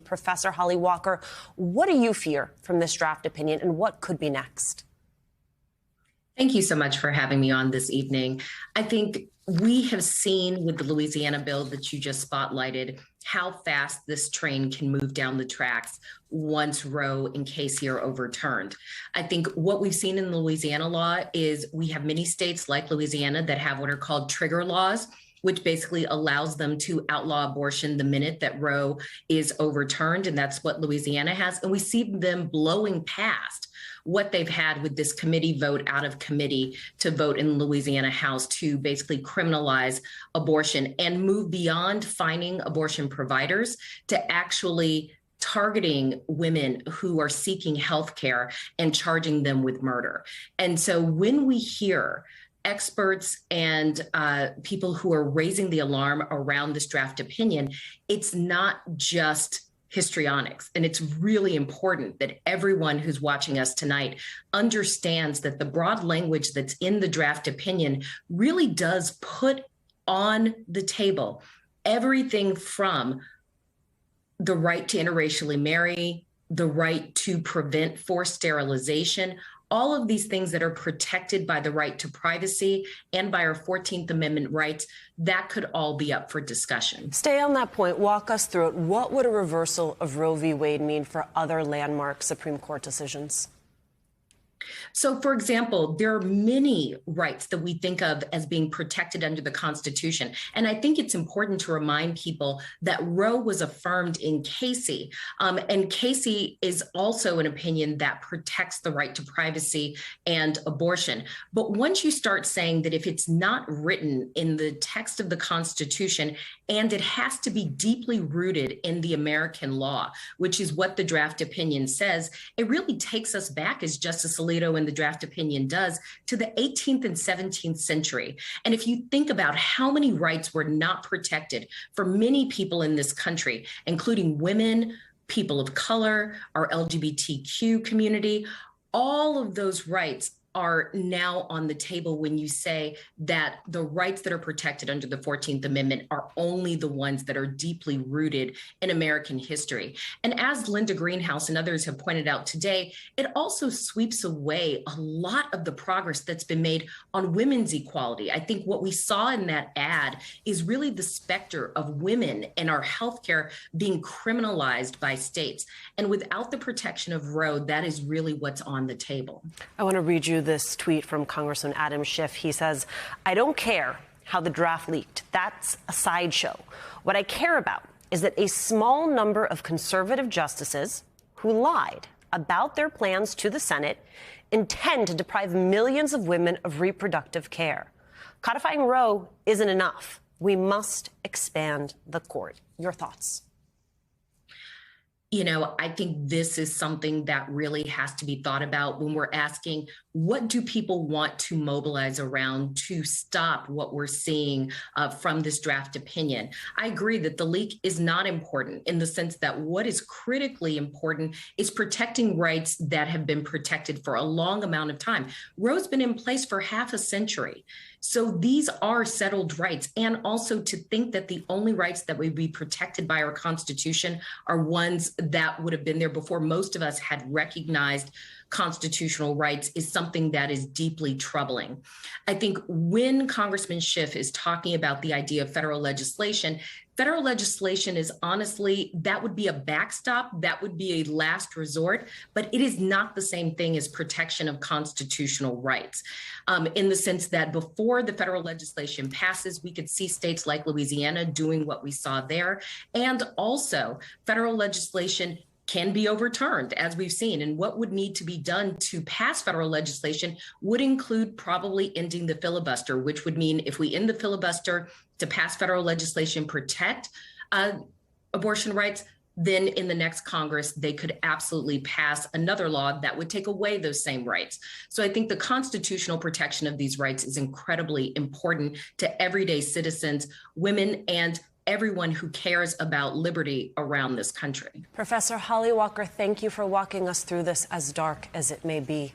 Professor Holly Walker, what do you fear from this draft opinion and what could be next? Thank you so much for having me on this evening. I think we have seen with the Louisiana bill that you just spotlighted how fast this train can move down the tracks once Roe and Casey are overturned. I think what we've seen in the Louisiana law is we have many states like Louisiana that have what are called trigger laws, which basically allows them to outlaw abortion the minute that Roe is overturned. And that's what Louisiana has. And we see them blowing past what they've had with this committee vote out of committee to vote in the Louisiana House to basically criminalize abortion and move beyond finding abortion providers to actually targeting women who are seeking health care and charging them with murder. And so when we hear experts and people who are raising the alarm around this draft opinion, it's not just histrionics. And it's really important that everyone who's watching us tonight understands that the broad language that's in the draft opinion really does put on the table everything from the right to interracially marry, the right to prevent forced sterilization, all of these things that are protected by the right to privacy and by our 14th Amendment rights, that could all be up for discussion. Stay on that point. Walk us through it. What would a reversal of Roe v. Wade mean for other landmark Supreme Court decisions? So, for example, there are many rights that we think of as being protected under the Constitution. And I think it's important to remind people that Roe was affirmed in Casey. And Casey is also an opinion that protects the right to privacy and abortion. But once you start saying that if it's not written in the text of the Constitution and it has to be deeply rooted in the American law, which is what the draft opinion says, it really takes us back, as Justice Alito in the draft opinion does, to the 18th and 17th century. And if you think about how many rights were not protected for many people in this country, including women, people of color, our LGBTQ community, all of those rights are now on the table when you say that the rights that are protected under the 14th Amendment are only the ones that are deeply rooted in American history. And as Linda Greenhouse and others have pointed out today, it also sweeps away a lot of the progress that's been made on women's equality. I think what we saw in that ad is really the specter of women and our healthcare being criminalized by states. And without the protection of Roe, that is really what's on the table. I want to read you this tweet from Congressman Adam Schiff. He says, "I don't care how the draft leaked. That's a sideshow. What I care about is that a small number of conservative justices who lied about their plans to the Senate intend to deprive millions of women of reproductive care. Codifying Roe isn't enough. We must expand the court." Your thoughts? You know, I think this is something that really has to be thought about when we're asking, what do people want to mobilize around to stop what we're seeing from this draft opinion? I agree that the leak is not important in the sense that what is critically important is protecting rights that have been protected for a long amount of time. Roe's been in place for half a century. So these are settled rights. And also to think that the only rights that would be protected by our Constitution are ones that would have been there before most of us had recognized constitutional rights is something that is deeply troubling. I think when Congressman Schiff is talking about the idea of federal legislation is honestly, that would be a backstop, that would be a last resort, but it is not the same thing as protection of constitutional rights. In the sense that before the federal legislation passes, we could see states like Louisiana doing what we saw there. And also federal legislation can be overturned, as we've seen. And what would need to be done to pass federal legislation would include probably ending the filibuster, which would mean if we end the filibuster to pass federal legislation, protect abortion rights, then in the next Congress, they could absolutely pass another law that would take away those same rights. So I think the constitutional protection of these rights is incredibly important to everyday citizens, women, and everyone who cares about liberty around this country. Professor Holly Walker, thank you for walking us through this, as dark as it may be.